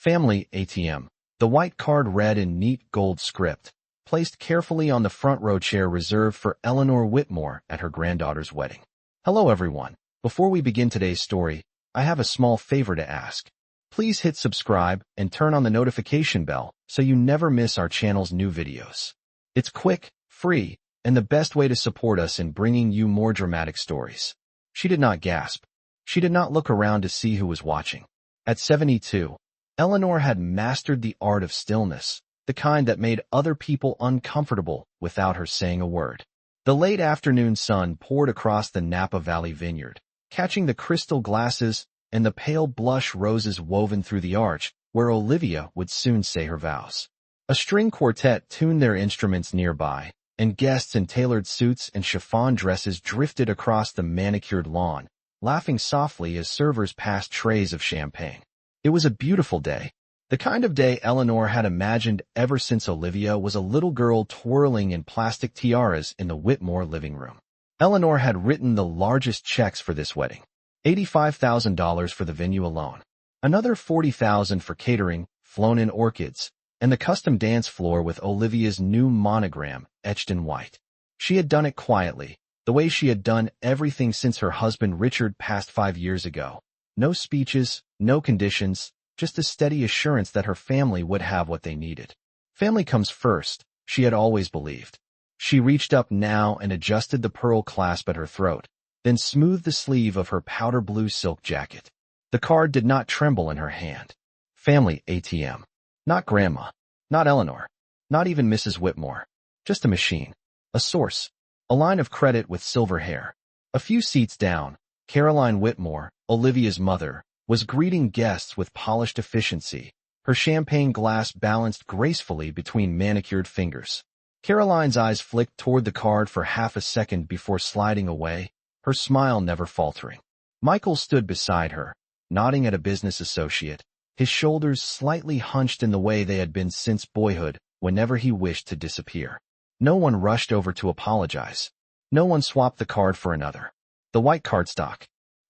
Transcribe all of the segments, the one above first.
Family ATM. The white card read in neat gold script, placed carefully on the front row chair reserved for Eleanor Whitmore at her granddaughter's wedding. Hello everyone. Before we begin today's story, I have a small favor to ask. Please hit subscribe and turn on the notification bell so you never miss our channel's new videos. It's quick, free, and the best way to support us in bringing you more dramatic stories. She did not gasp. She did not look around to see who was watching. At 72, Eleanor had mastered the art of stillness, the kind that made other people uncomfortable without her saying a word. The late afternoon sun poured across the Napa Valley vineyard, catching the crystal glasses and the pale blush roses woven through the arch where Olivia would soon say her vows. A string quartet tuned their instruments nearby, and guests in tailored suits and chiffon dresses drifted across the manicured lawn, laughing softly as servers passed trays of champagne. It was a beautiful day, the kind of day Eleanor had imagined ever since Olivia was a little girl twirling in plastic tiaras in the Whitmore living room. Eleanor had written the largest checks for this wedding, $85,000 for the venue alone, another $40,000 for catering, flown-in orchids, and the custom dance floor with Olivia's new monogram etched in white. She had done it quietly, the way she had done everything since her husband Richard passed 5 years ago. No speeches, no conditions, just a steady assurance that her family would have what they needed. Family comes first, she had always believed. She reached up now and adjusted the pearl clasp at her throat, then smoothed the sleeve of her powder blue silk jacket. The card did not tremble in her hand. Family ATM. Not Grandma. Not Eleanor. Not even Mrs. Whitmore. Just a machine. A source. A line of credit with silver hair. A few seats down, Caroline Whitmore, Olivia's mother, was greeting guests with polished efficiency, her champagne glass balanced gracefully between manicured fingers. Caroline's eyes flicked toward the card for half a second before sliding away, her smile never faltering. Michael stood beside her, nodding at a business associate, his shoulders slightly hunched in the way they had been since boyhood whenever he wished to disappear. No one rushed over to apologize. No one swapped the card for another. The white cardstock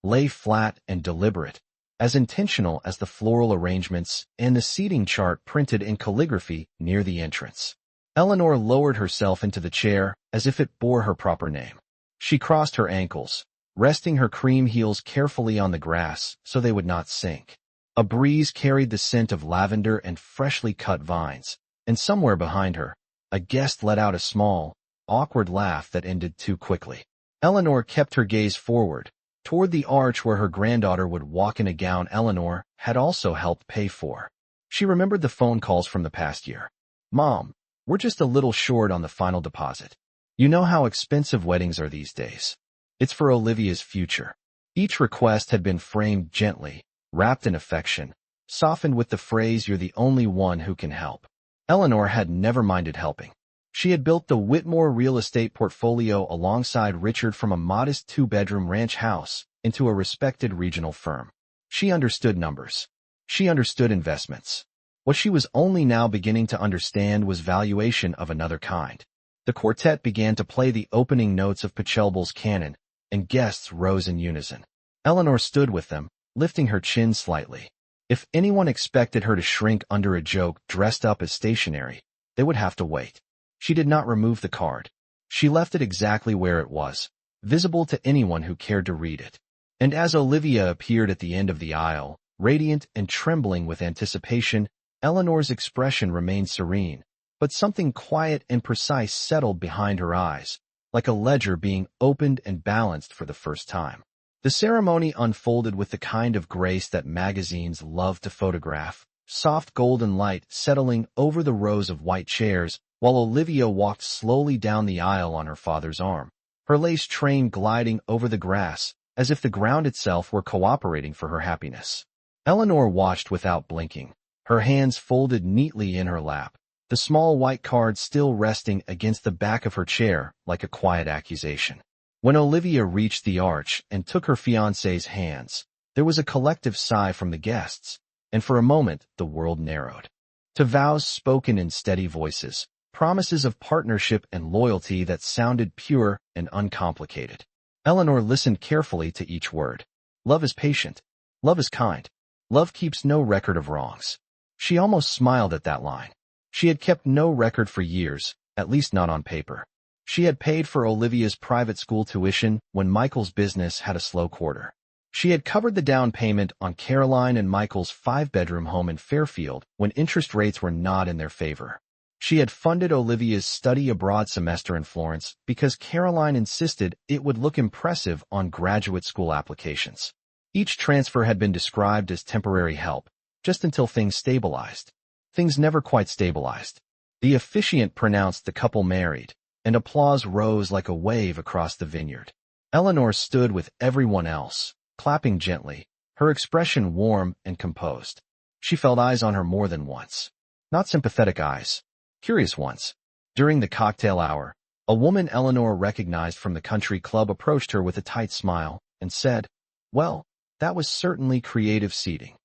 lay flat and deliberate, as intentional as the floral arrangements and the seating chart printed in calligraphy near the entrance. Eleanor lowered herself into the chair as if it bore her proper name. She crossed her ankles, resting her cream heels carefully on the grass so they would not sink. A breeze carried the scent of lavender and freshly cut vines, and somewhere behind her, a guest let out a small, awkward laugh that ended too quickly. Eleanor kept her gaze forward, toward the arch where her granddaughter would walk in a gown Eleanor had also helped pay for. She remembered the phone calls from the past year. "Mom, we're just a little short on the final deposit. You know how expensive weddings are these days. It's for Olivia's future." Each request had been framed gently, wrapped in affection, softened with the phrase, "You're the only one who can help." Eleanor had never minded helping. She had built the Whitmore real estate portfolio alongside Richard from a modest 2-bedroom ranch house into a respected regional firm. She understood numbers. She understood investments. What she was only now beginning to understand was valuation of another kind. The quartet began to play the opening notes of Pachelbel's canon, and guests rose in unison. Eleanor stood with them, lifting her chin slightly. If anyone expected her to shrink under a joke dressed up as stationery, they would have to wait. She did not remove the card. She left it exactly where it was, visible to anyone who cared to read it. And as Olivia appeared at the end of the aisle, radiant and trembling with anticipation, Eleanor's expression remained serene, but something quiet and precise settled behind her eyes, like a ledger being opened and balanced for the first time. The ceremony unfolded with the kind of grace that magazines love to photograph, soft golden light settling over the rows of white chairs, while Olivia walked slowly down the aisle on her father's arm, her lace train gliding over the grass, as if the ground itself were cooperating for her happiness. Eleanor watched without blinking, her hands folded neatly in her lap, the small white card still resting against the back of her chair like a quiet accusation. When Olivia reached the arch and took her fiancé's hands, there was a collective sigh from the guests, and for a moment the world narrowed. To vows spoken in steady voices, promises of partnership and loyalty that sounded pure and uncomplicated. Eleanor listened carefully to each word. Love is patient. Love is kind. Love keeps no record of wrongs. She almost smiled at that line. She had kept no record for years, at least not on paper. She had paid for Olivia's private school tuition when Michael's business had a slow quarter. She had covered the down payment on Caroline and Michael's 5-bedroom home in Fairfield when interest rates were not in their favor. She had funded Olivia's study abroad semester in Florence because Caroline insisted it would look impressive on graduate school applications. Each transfer had been described as temporary help, just until things stabilized. Things never quite stabilized. The officiant pronounced the couple married, and applause rose like a wave across the vineyard. Eleanor stood with everyone else, clapping gently, her expression warm and composed. She felt eyes on her more than once. Not sympathetic eyes. Curious ones. During the cocktail hour, a woman Eleanor recognized from the country club approached her with a tight smile and said, "Well, that was certainly creative seating."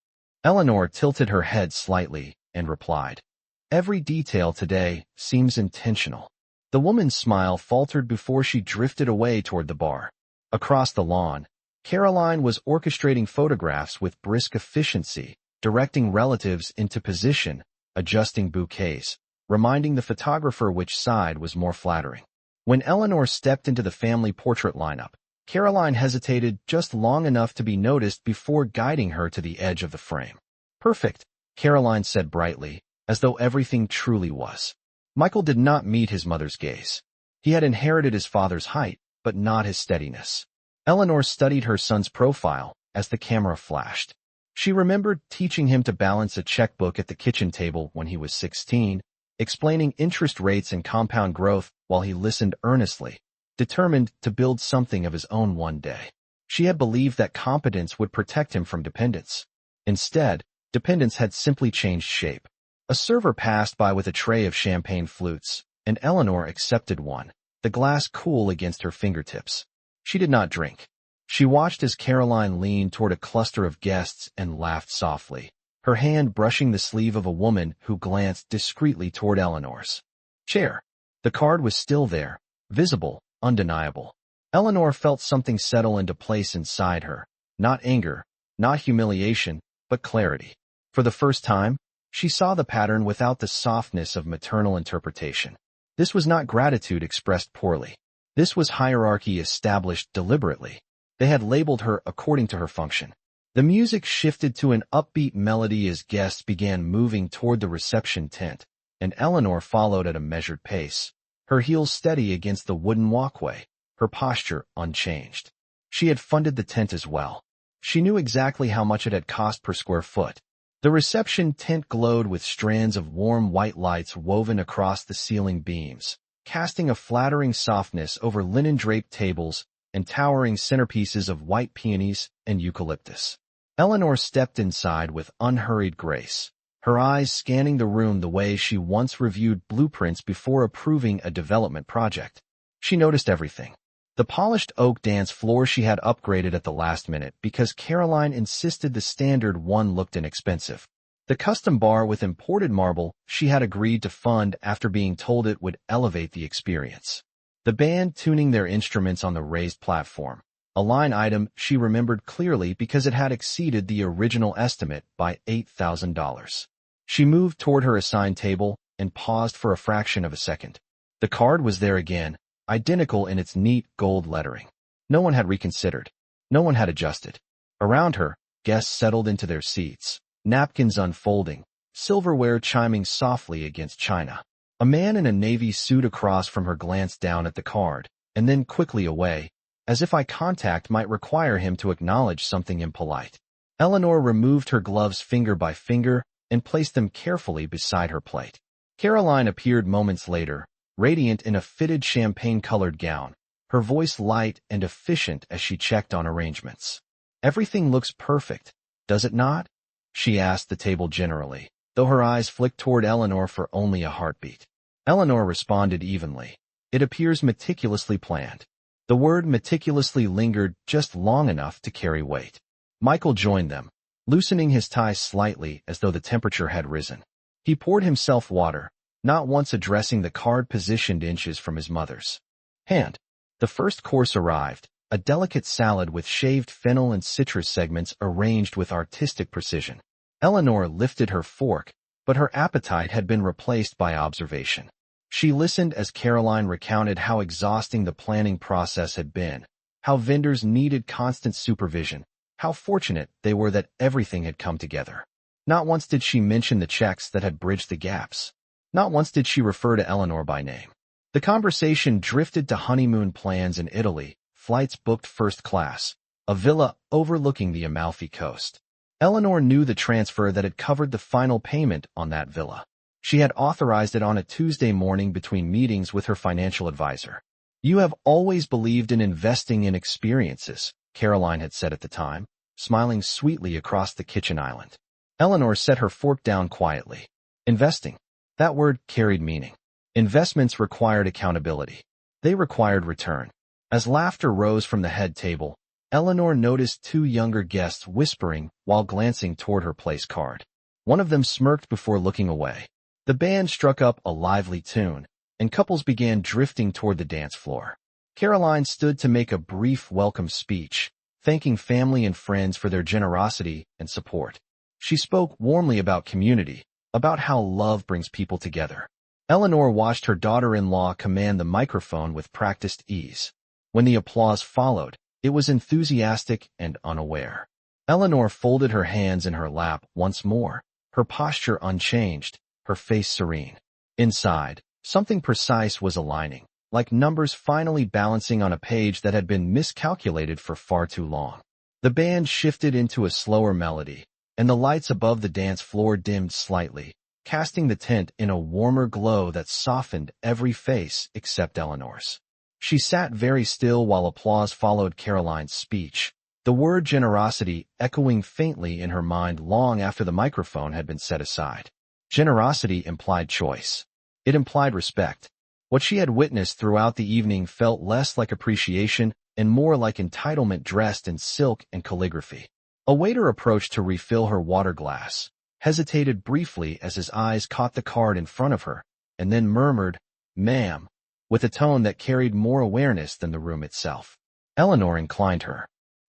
Eleanor tilted her head slightly and replied, "Every detail today seems intentional." The woman's smile faltered before she drifted away toward the bar. Across the lawn, Caroline was orchestrating photographs with brisk efficiency, directing relatives into position, adjusting bouquets, reminding the photographer which side was more flattering. When Eleanor stepped into the family portrait lineup, Caroline hesitated just long enough to be noticed before guiding her to the edge of the frame. "Perfect," Caroline said brightly, as though everything truly was. Michael did not meet his mother's gaze. He had inherited his father's height, but not his steadiness. Eleanor studied her son's profile as the camera flashed. She remembered teaching him to balance a checkbook at the kitchen table when he was 16, explaining interest rates and compound growth while he listened earnestly, determined to build something of his own one day. She had believed that competence would protect him from dependence. Instead, dependence had simply changed shape. A server passed by with a tray of champagne flutes, and Eleanor accepted one, the glass cool against her fingertips. She did not drink. She watched as Caroline leaned toward a cluster of guests and laughed softly, her hand brushing the sleeve of a woman who glanced discreetly toward Eleanor's chair. The card was still there, visible, undeniable. Eleanor felt something settle into place inside her, not anger, not humiliation, but clarity. For the first time, she saw the pattern without the softness of maternal interpretation. This was not gratitude expressed poorly. This was hierarchy established deliberately. They had labeled her according to her function. The music shifted to an upbeat melody as guests began moving toward the reception tent, and Eleanor followed at a measured pace, her heels steady against the wooden walkway, her posture unchanged. She had funded the tent as well. She knew exactly how much it had cost per square foot. The reception tent glowed with strands of warm white lights woven across the ceiling beams, casting a flattering softness over linen-draped tables and towering centerpieces of white peonies and eucalyptus. Eleanor stepped inside with unhurried grace, her eyes scanning the room the way she once reviewed blueprints before approving a development project. She noticed everything. The polished oak dance floor she had upgraded at the last minute because Caroline insisted the standard one looked inexpensive. The custom bar with imported marble she had agreed to fund after being told it would elevate the experience. The band tuning their instruments on the raised platform, a line item she remembered clearly because it had exceeded the original estimate by $8,000. She moved toward her assigned table and paused for a fraction of a second. The card was there again, identical in its neat gold lettering. No one had reconsidered. No one had adjusted. Around her, guests settled into their seats, napkins unfolding, silverware chiming softly against china. A man in a navy suit across from her glanced down at the card, and then quickly away, as if eye contact might require him to acknowledge something impolite. Eleanor removed her gloves finger by finger and placed them carefully beside her plate. Caroline appeared moments later, radiant in a fitted champagne-colored gown, her voice light and efficient as she checked on arrangements. "Everything looks perfect, does it not?" she asked the table generally, though her eyes flicked toward Eleanor for only a heartbeat. Eleanor responded evenly. "It appears meticulously planned." The word meticulously lingered just long enough to carry weight. Michael joined them, loosening his tie slightly as though the temperature had risen. He poured himself water, not once addressing the card positioned inches from his mother's hand. The first course arrived, a delicate salad with shaved fennel and citrus segments arranged with artistic precision. Eleanor lifted her fork, but her appetite had been replaced by observation. She listened as Caroline recounted how exhausting the planning process had been, how vendors needed constant supervision, how fortunate they were that everything had come together. Not once did she mention the checks that had bridged the gaps. Not once did she refer to Eleanor by name. The conversation drifted to honeymoon plans in Italy, flights booked first class, a villa overlooking the Amalfi Coast. Eleanor knew the transfer that had covered the final payment on that villa. She had authorized it on a Tuesday morning between meetings with her financial advisor. "You have always believed in investing in experiences," Caroline had said at the time, smiling sweetly across the kitchen island. Eleanor set her fork down quietly. Investing. That word carried meaning. Investments required accountability. They required return. As laughter rose from the head table, Eleanor noticed two younger guests whispering while glancing toward her place card. One of them smirked before looking away. The band struck up a lively tune, and couples began drifting toward the dance floor. Caroline stood to make a brief welcome speech, thanking family and friends for their generosity and support. She spoke warmly about community, about how love brings people together. Eleanor watched her daughter-in-law command the microphone with practiced ease. When the applause followed, it was enthusiastic and unaware. Eleanor folded her hands in her lap once more, her posture unchanged, her face serene. Inside, something precise was aligning, like numbers finally balancing on a page that had been miscalculated for far too long. The band shifted into a slower melody, and the lights above the dance floor dimmed slightly, casting the tent in a warmer glow that softened every face except Eleanor's. She sat very still while applause followed Caroline's speech, the word generosity echoing faintly in her mind long after the microphone had been set aside. Generosity implied choice. It implied respect. What she had witnessed throughout the evening felt less like appreciation and more like entitlement dressed in silk and calligraphy. A waiter approached to refill her water glass, hesitated briefly as his eyes caught the card in front of her, and then murmured, "Ma'am," with a tone that carried more awareness than the room itself. Eleanor inclined her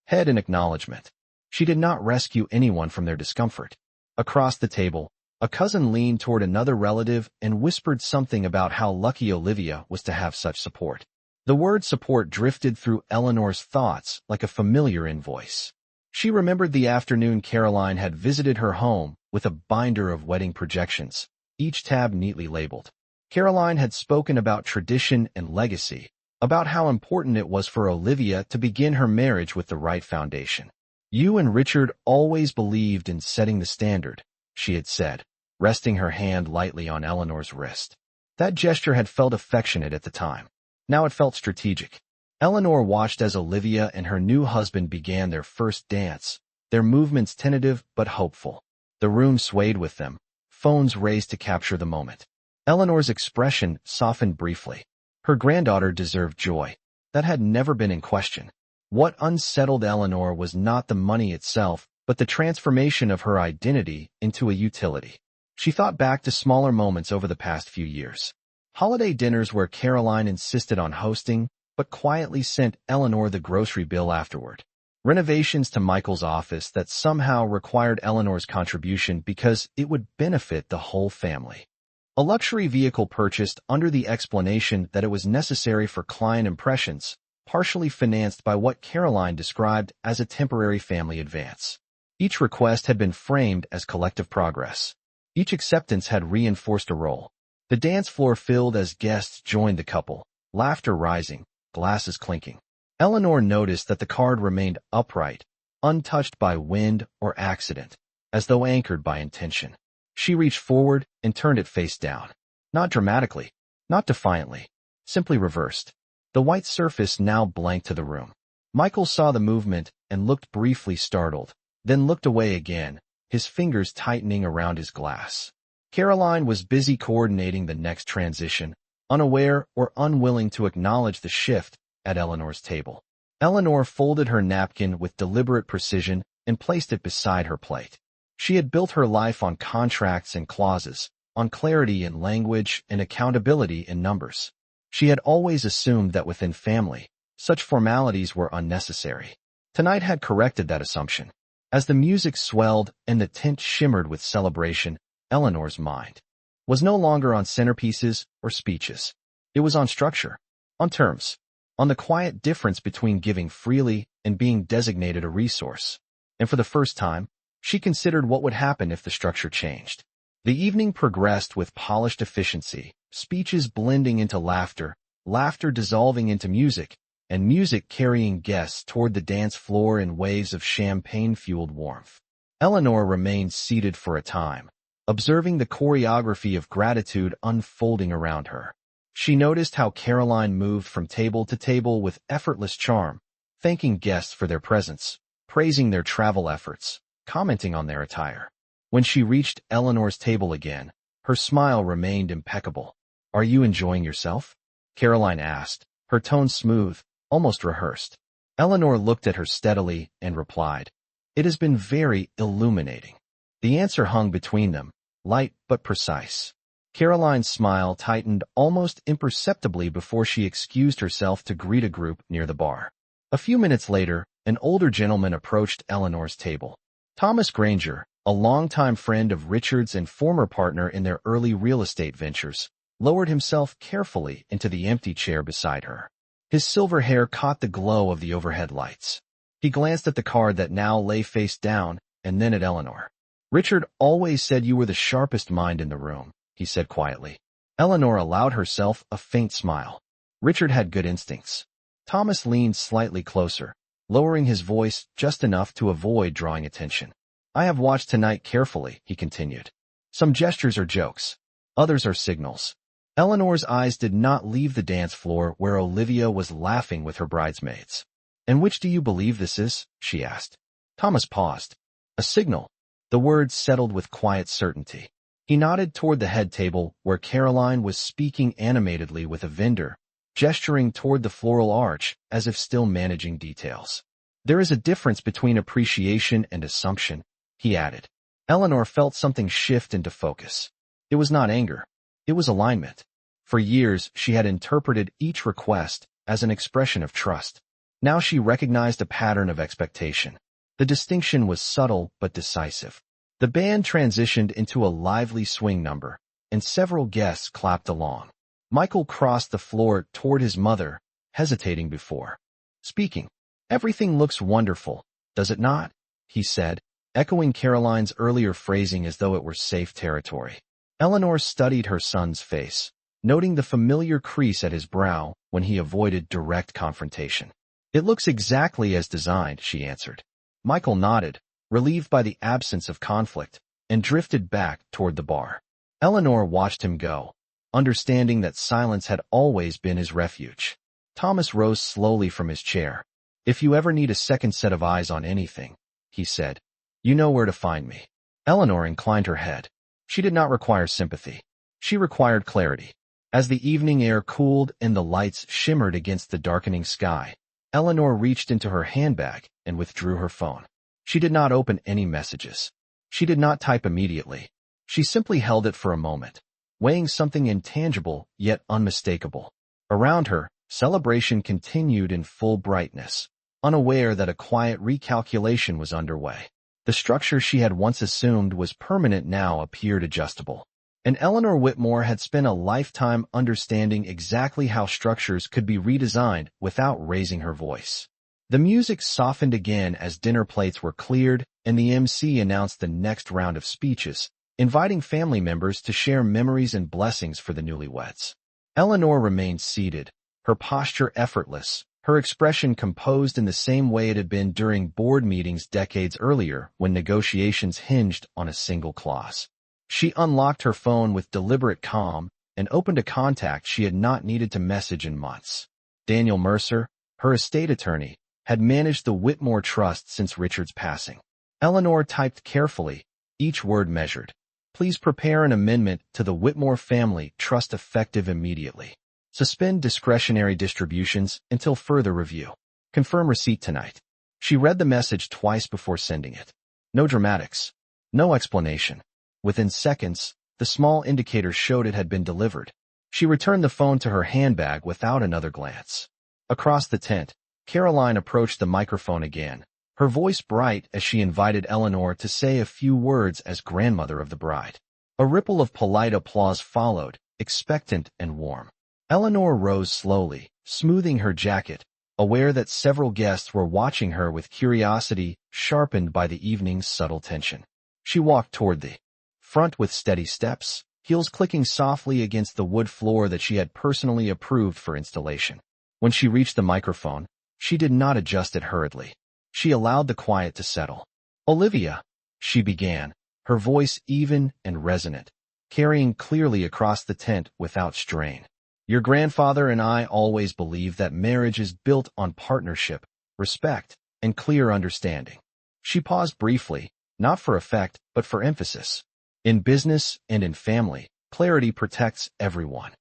head in acknowledgement. She did not rescue anyone from their discomfort. Across the table, a cousin leaned toward another relative and whispered something about how lucky Olivia was to have such support. The word support drifted through Eleanor's thoughts like a familiar invoice. She remembered the afternoon Caroline had visited her home with a binder of wedding projections, each tab neatly labeled. Caroline had spoken about tradition and legacy, about how important it was for Olivia to begin her marriage with the right foundation. "You and Richard always believed in setting the standard," she had said, resting her hand lightly on Eleanor's wrist. That gesture had felt affectionate at the time. Now it felt strategic. Eleanor watched as Olivia and her new husband began their first dance, their movements tentative but hopeful. The room swayed with them, phones raised to capture the moment. Eleanor's expression softened briefly. Her granddaughter deserved joy. That had never been in question. What unsettled Eleanor was not the money itself, but the transformation of her identity into a utility. She thought back to smaller moments over the past few years. Holiday dinners where Caroline insisted on hosting, but quietly sent Eleanor the grocery bill afterward. Renovations to Michael's office that somehow required Eleanor's contribution because it would benefit the whole family. A luxury vehicle purchased under the explanation that it was necessary for client impressions, partially financed by what Caroline described as a temporary family advance. Each request had been framed as collective progress. Each acceptance had reinforced a role. The dance floor filled as guests joined the couple, laughter rising, glasses clinking. Eleanor noticed that the card remained upright, untouched by wind or accident, as though anchored by intention. She reached forward and turned it face down. Not dramatically, not defiantly, simply reversed. The white surface now blanked to the room. Michael saw the movement and looked briefly startled, then looked away again, his fingers tightening around his glass. Caroline was busy coordinating the next transition, unaware or unwilling to acknowledge the shift at Eleanor's table. Eleanor folded her napkin with deliberate precision and placed it beside her plate. She had built her life on contracts and clauses, on clarity in language and accountability in numbers. She had always assumed that within family, such formalities were unnecessary. Tonight had corrected that assumption. As the music swelled and the tent shimmered with celebration, Eleanor's mind was no longer on centerpieces or speeches. It was on structure, on terms, on the quiet difference between giving freely and being designated a resource. And for the first time, she considered what would happen if the structure changed. The evening progressed with polished efficiency, speeches blending into laughter, laughter dissolving into music, and music carrying guests toward the dance floor in waves of champagne-fueled warmth. Eleanor remained seated for a time, observing the choreography of gratitude unfolding around her. She noticed how Caroline moved from table to table with effortless charm, thanking guests for their presence, praising their travel efforts, commenting on their attire. When she reached Eleanor's table again, her smile remained impeccable. "Are you enjoying yourself?" Caroline asked, her tone smooth, almost rehearsed. Eleanor looked at her steadily and replied, "It has been very illuminating." The answer hung between them, light but precise. Caroline's smile tightened almost imperceptibly before she excused herself to greet a group near the bar. A few minutes later, an older gentleman approached Eleanor's table. Thomas Granger, a longtime friend of Richard's and former partner in their early real estate ventures, lowered himself carefully into the empty chair beside her. His silver hair caught the glow of the overhead lights. He glanced at the card that now lay face down, and then at Eleanor. "Richard always said you were the sharpest mind in the room," he said quietly. Eleanor allowed herself a faint smile. Richard had good instincts. Thomas leaned slightly closer, lowering his voice just enough to avoid drawing attention. "I have watched tonight carefully," he continued. "Some gestures are jokes. Others are signals." Eleanor's eyes did not leave the dance floor where Olivia was laughing with her bridesmaids. "And which do you believe this is?" she asked. Thomas paused. "A signal." The words settled with quiet certainty. He nodded toward the head table where Caroline was speaking animatedly with a vendor, gesturing toward the floral arch as if still managing details. "There is a difference between appreciation and assumption," he added. Eleanor felt something shift into focus. It was not anger. It was alignment. For years, she had interpreted each request as an expression of trust. Now she recognized a pattern of expectation. The distinction was subtle but decisive. The band transitioned into a lively swing number, and several guests clapped along. Michael crossed the floor toward his mother, hesitating before speaking. "Everything looks wonderful, does it not?" he said, echoing Caroline's earlier phrasing as though it were safe territory. Eleanor studied her son's face, noting the familiar crease at his brow when he avoided direct confrontation. "It looks exactly as designed," she answered. Michael nodded, relieved by the absence of conflict, and drifted back toward the bar. Eleanor watched him go, understanding that silence had always been his refuge. Thomas rose slowly from his chair. "If you ever need a second set of eyes on anything," he said, "you know where to find me." Eleanor inclined her head. She did not require sympathy. She required clarity. As the evening air cooled and the lights shimmered against the darkening sky, Eleanor reached into her handbag and withdrew her phone. She did not open any messages. She did not type immediately. She simply held it for a moment, weighing something intangible yet unmistakable. Around her, celebration continued in full brightness, unaware that a quiet recalculation was underway. The structure she had once assumed was permanent now appeared adjustable. And Eleanor Whitmore had spent a lifetime understanding exactly how structures could be redesigned without raising her voice. The music softened again as dinner plates were cleared and the MC announced the next round of speeches, inviting family members to share memories and blessings for the newlyweds. Eleanor remained seated, her posture effortless, her expression composed in the same way it had been during board meetings decades earlier when negotiations hinged on a single clause. She unlocked her phone with deliberate calm and opened a contact she had not needed to message in months. Daniel Mercer, her estate attorney, had managed the Whitmore Trust since Richard's passing. Eleanor typed carefully, each word measured. "Please prepare an amendment to the Whitmore Family Trust effective immediately. Suspend discretionary distributions until further review. Confirm receipt tonight." She read the message twice before sending it. No dramatics. No explanation. Within seconds, the small indicator showed it had been delivered. She returned the phone to her handbag without another glance. Across the tent, Caroline approached the microphone again, her voice bright as she invited Eleanor to say a few words as grandmother of the bride. A ripple of polite applause followed, expectant and warm. Eleanor rose slowly, smoothing her jacket, aware that several guests were watching her with curiosity sharpened by the evening's subtle tension. She walked toward the front with steady steps, heels clicking softly against the wood floor that she had personally approved for installation. When she reached the microphone, she did not adjust it hurriedly. She allowed the quiet to settle. "Olivia," she began, her voice even and resonant, carrying clearly across the tent without strain. "Your grandfather and I always believed that marriage is built on partnership, respect, and clear understanding." She paused briefly, not for effect, but for emphasis. "In business and in family, clarity protects everyone."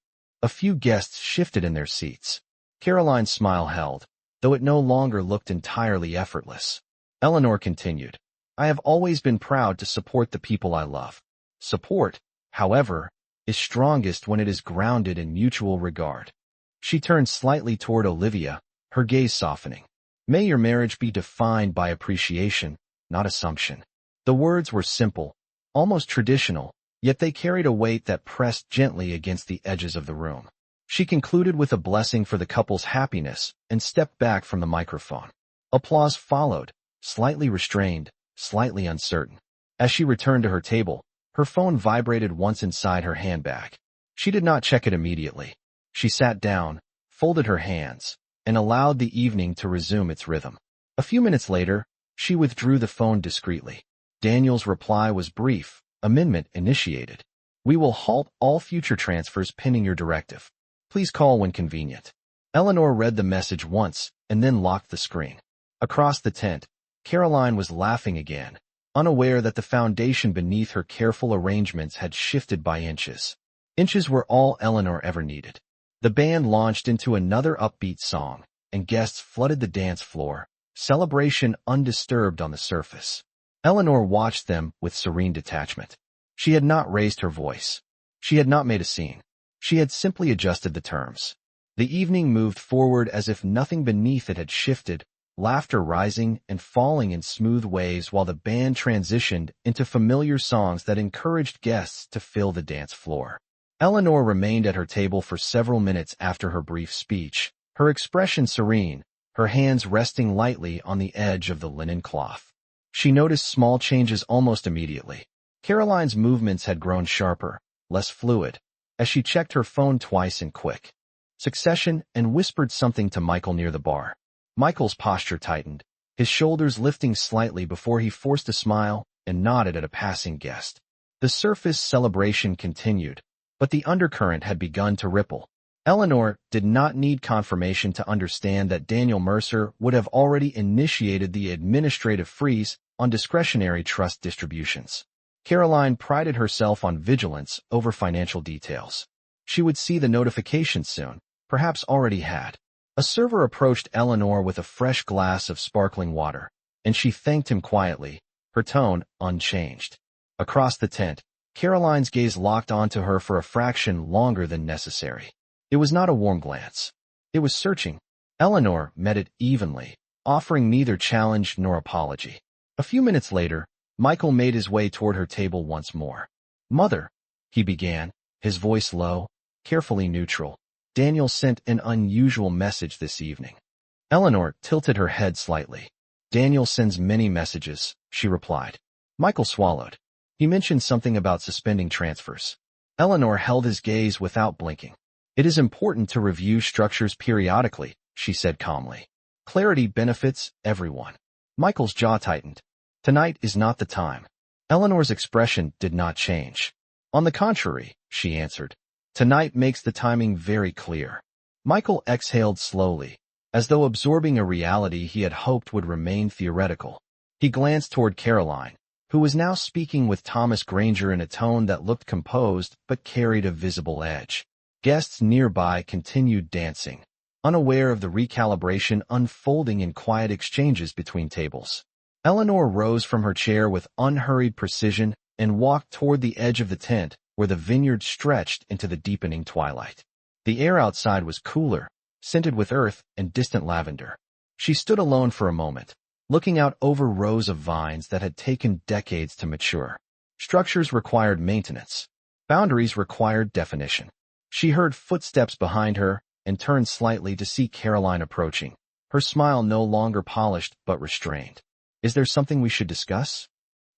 A few guests shifted in their seats. Caroline's smile held, though it no longer looked entirely effortless. Eleanor continued, "I have always been proud to support the people I love. Support, however, is strongest when it is grounded in mutual regard." She turned slightly toward Olivia, her gaze softening. "May your marriage be defined by appreciation, not assumption." The words were simple, almost traditional, yet they carried a weight that pressed gently against the edges of the room. She concluded with a blessing for the couple's happiness and stepped back from the microphone. Applause followed, slightly restrained, slightly uncertain. As she returned to her table, her phone vibrated once inside her handbag. She did not check it immediately. She sat down, folded her hands, and allowed the evening to resume its rhythm. A few minutes later, she withdrew the phone discreetly. Daniel's reply was brief. "Amendment initiated. We will halt all future transfers pending your directive. Please call when convenient." Eleanor read the message once and then locked the screen. Across the tent, Caroline was laughing again, unaware that the foundation beneath her careful arrangements had shifted by inches. Inches were all Eleanor ever needed. The band launched into another upbeat song, and guests flooded the dance floor, celebration undisturbed on the surface. Eleanor watched them with serene detachment. She had not raised her voice. She had not made a scene. She had simply adjusted the terms. The evening moved forward as if nothing beneath it had shifted, laughter rising and falling in smooth waves while the band transitioned into familiar songs that encouraged guests to fill the dance floor. Eleanor remained at her table for several minutes after her brief speech, her expression serene, her hands resting lightly on the edge of the linen cloth. She noticed small changes almost immediately. Caroline's movements had grown sharper, less fluid, as she checked her phone twice in quick succession and whispered something to Michael near the bar. Michael's posture tightened, his shoulders lifting slightly before he forced a smile and nodded at a passing guest. The surface celebration continued, but the undercurrent had begun to ripple. Eleanor did not need confirmation to understand that Daniel Mercer would have already initiated the administrative freeze on discretionary trust distributions. Caroline prided herself on vigilance over financial details. She would see the notification soon, perhaps already had. A server approached Eleanor with a fresh glass of sparkling water, and she thanked him quietly, her tone unchanged. Across the tent, Caroline's gaze locked onto her for a fraction longer than necessary. It was not a warm glance. It was searching. Eleanor met it evenly, offering neither challenge nor apology. A few minutes later, Michael made his way toward her table once more. "Mother," he began, his voice low, carefully neutral. "Daniel sent an unusual message this evening." Eleanor tilted her head slightly. "Daniel sends many messages," she replied. Michael swallowed. "He mentioned something about suspending transfers." Eleanor held his gaze without blinking. "It is important to review structures periodically," she said calmly. "Clarity benefits everyone." Michael's jaw tightened. "Tonight is not the time." Eleanor's expression did not change. "On the contrary," she answered. "Tonight makes the timing very clear." Michael exhaled slowly, as though absorbing a reality he had hoped would remain theoretical. He glanced toward Caroline, who was now speaking with Thomas Granger in a tone that looked composed but carried a visible edge. Guests nearby continued dancing, unaware of the recalibration unfolding in quiet exchanges between tables. Eleanor rose from her chair with unhurried precision and walked toward the edge of the tent where the vineyard stretched into the deepening twilight. The air outside was cooler, scented with earth and distant lavender. She stood alone for a moment, looking out over rows of vines that had taken decades to mature. Structures required maintenance, Boundaries required definition. She heard footsteps behind her and turned slightly to see Caroline approaching, her smile no longer polished but restrained. "Is there something we should discuss?"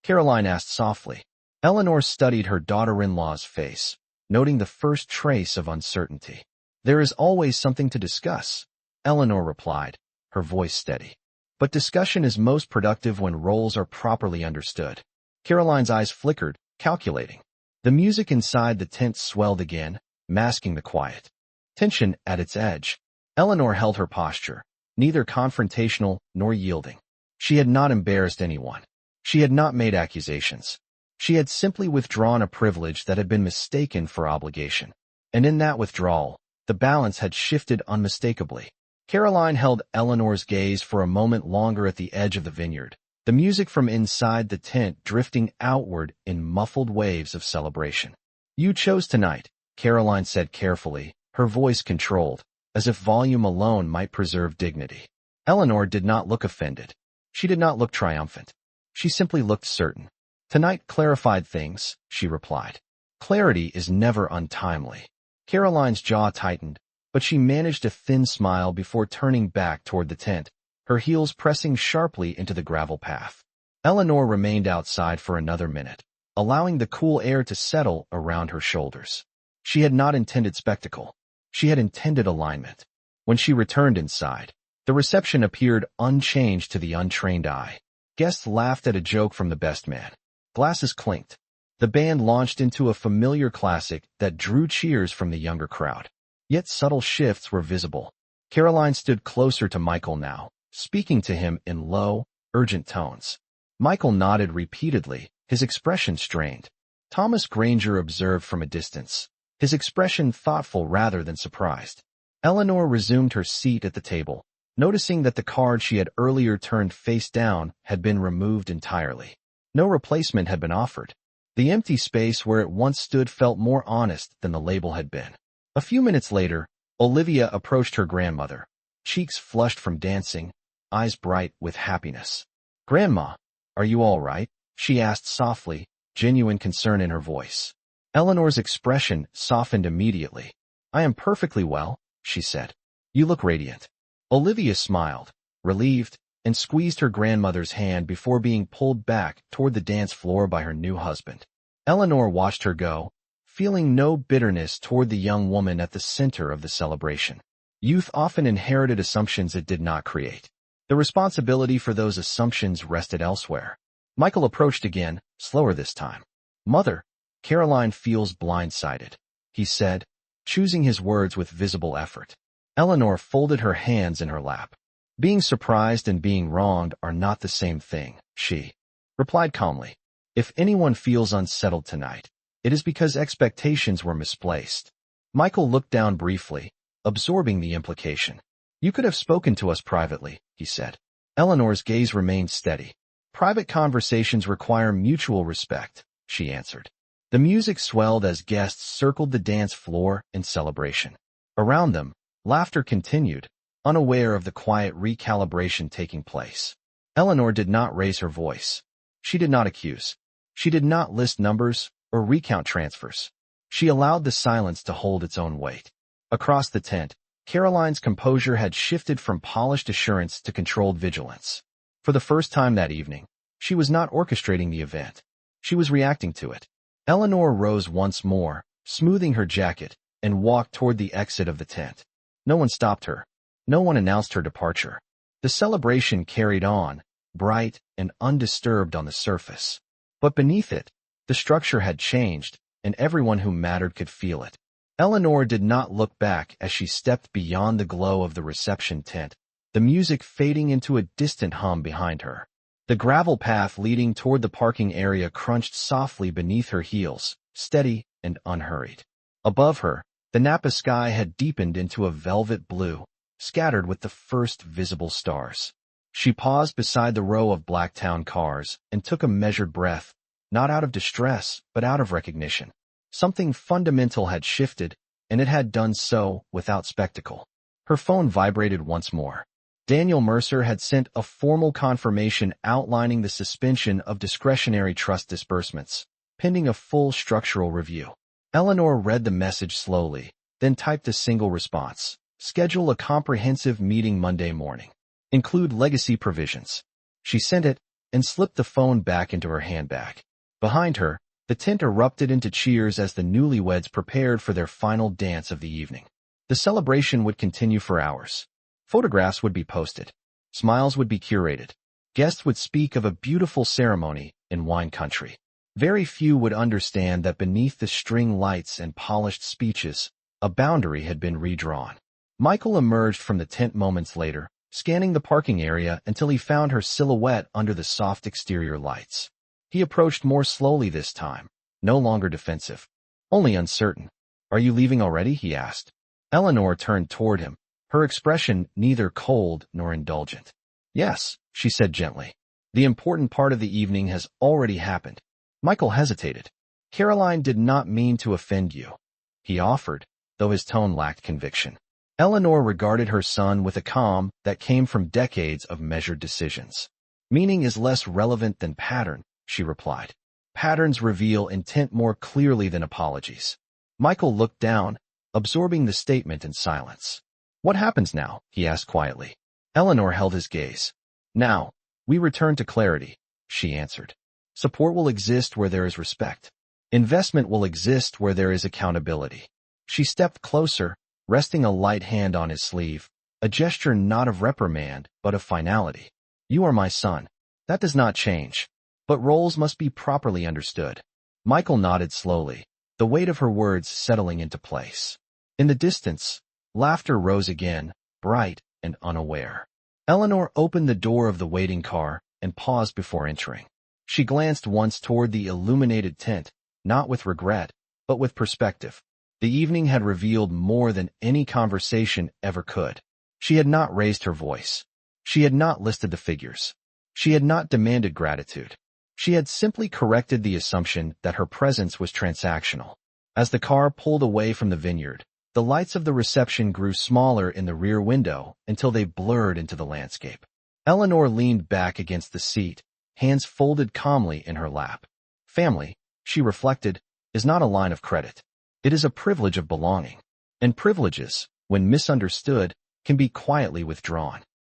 Caroline asked softly. Eleanor studied her daughter-in-law's face, noting the first trace of uncertainty. "There is always something to discuss," Eleanor replied, her voice steady. "But discussion is most productive when roles are properly understood." Caroline's eyes flickered, calculating. The music inside the tent swelled again, masking the quiet. Tension at its edge. Eleanor held her posture, neither confrontational nor yielding. She had not embarrassed anyone. She had not made accusations. She had simply withdrawn a privilege that had been mistaken for obligation. And in that withdrawal, the balance had shifted unmistakably. Caroline held Eleanor's gaze for a moment longer at the edge of the vineyard, the music from inside the tent drifting outward in muffled waves of celebration. "You chose tonight," Caroline said carefully, her voice controlled, as if volume alone might preserve dignity. Eleanor did not look offended. She did not look triumphant. She simply looked certain. "Tonight clarified things," she replied. "Clarity is never untimely." Caroline's jaw tightened, but she managed a thin smile before turning back toward the tent, her heels pressing sharply into the gravel path. Eleanor remained outside for another minute, allowing the cool air to settle around her shoulders. She had not intended spectacle. She had intended alignment. When she returned inside, the reception appeared unchanged to the untrained eye. Guests laughed at a joke from the best man. Glasses clinked. The band launched into a familiar classic that drew cheers from the younger crowd. Yet subtle shifts were visible. Caroline stood closer to Michael now, speaking to him in low, urgent tones. Michael nodded repeatedly, his expression strained. Thomas Granger observed from a distance, his expression thoughtful rather than surprised. Eleanor resumed her seat at the table, noticing that the card she had earlier turned face down had been removed entirely. No replacement had been offered. The empty space where it once stood felt more honest than the label had been. A few minutes later, Olivia approached her grandmother, cheeks flushed from dancing, eyes bright with happiness. "Grandma, are you all right?" she asked softly, genuine concern in her voice. Eleanor's expression softened immediately. "I am perfectly well," she said. "You look radiant." Olivia smiled, relieved, and squeezed her grandmother's hand before being pulled back toward the dance floor by her new husband. Eleanor watched her go, feeling no bitterness toward the young woman at the center of the celebration. Youth often inherited assumptions it did not create. The responsibility for those assumptions rested elsewhere. Michael approached again, slower this time. "Mother, Caroline feels blindsided," he said, choosing his words with visible effort. Eleanor folded her hands in her lap. "Being surprised and being wronged are not the same thing," she replied calmly. "If anyone feels unsettled tonight, it is because expectations were misplaced." Michael looked down briefly, absorbing the implication. "You could have spoken to us privately," he said. Eleanor's gaze remained steady. "Private conversations require mutual respect," she answered. The music swelled as guests circled the dance floor in celebration. Around them, laughter continued, unaware of the quiet recalibration taking place. Eleanor did not raise her voice. She did not accuse. She did not list numbers or recount transfers. She allowed the silence to hold its own weight. Across the tent, Caroline's composure had shifted from polished assurance to controlled vigilance. For the first time that evening, she was not orchestrating the event. She was reacting to it. Eleanor rose once more, smoothing her jacket, and walked toward the exit of the tent. No one stopped her. No one announced her departure. The celebration carried on, bright and undisturbed on the surface. But beneath it, the structure had changed, and everyone who mattered could feel it. Eleanor did not look back as she stepped beyond the glow of the reception tent, the music fading into a distant hum behind her. The gravel path leading toward the parking area crunched softly beneath her heels, steady and unhurried. Above her, the Napa sky had deepened into a velvet blue, scattered with the first visible stars. She paused beside the row of Blacktown cars and took a measured breath, not out of distress, but out of recognition. Something fundamental had shifted, and it had done so without spectacle. Her phone vibrated once more. Daniel Mercer had sent a formal confirmation outlining the suspension of discretionary trust disbursements, pending a full structural review. Eleanor read the message slowly, then typed a single response. Schedule a comprehensive meeting Monday morning. Include legacy provisions. She sent it and slipped the phone back into her handbag. Behind her, the tent erupted into cheers as the newlyweds prepared for their final dance of the evening. The celebration would continue for hours. Photographs would be posted. Smiles would be curated. Guests would speak of a beautiful ceremony in wine country. Very few would understand that beneath the string lights and polished speeches, a boundary had been redrawn. Michael emerged from the tent moments later, scanning the parking area until he found her silhouette under the soft exterior lights. He approached more slowly this time, no longer defensive, only uncertain. "Are you leaving already?" he asked. Eleanor turned toward him, her expression neither cold nor indulgent. "Yes," she said gently. "The important part of the evening has already happened." Michael hesitated. "Caroline did not mean to offend you," he offered, though his tone lacked conviction. Eleanor regarded her son with a calm that came from decades of measured decisions. "Meaning is less relevant than pattern," she replied. "Patterns reveal intent more clearly than apologies." Michael looked down, absorbing the statement in silence. "What happens now?" he asked quietly. Eleanor held his gaze. "Now, we return to clarity," she answered. "Support will exist where there is respect. Investment will exist where there is accountability." She stepped closer, resting a light hand on his sleeve, a gesture not of reprimand, but of finality. "You are my son. That does not change. But roles must be properly understood." Michael nodded slowly, the weight of her words settling into place. In the distance, laughter rose again, bright and unaware. Eleanor opened the door of the waiting car and paused before entering. She glanced once toward the illuminated tent, not with regret, but with perspective. The evening had revealed more than any conversation ever could. She had not raised her voice. She had not listed the figures. She had not demanded gratitude. She had simply corrected the assumption that her presence was transactional. As the car pulled away from the vineyard, the lights of the reception grew smaller in the rear window until they blurred into the landscape. Eleanor leaned back against the seat, hands folded calmly in her lap. Family, she reflected, is not a line of credit. It is a privilege of belonging. And privileges, when misunderstood, can be quietly withdrawn.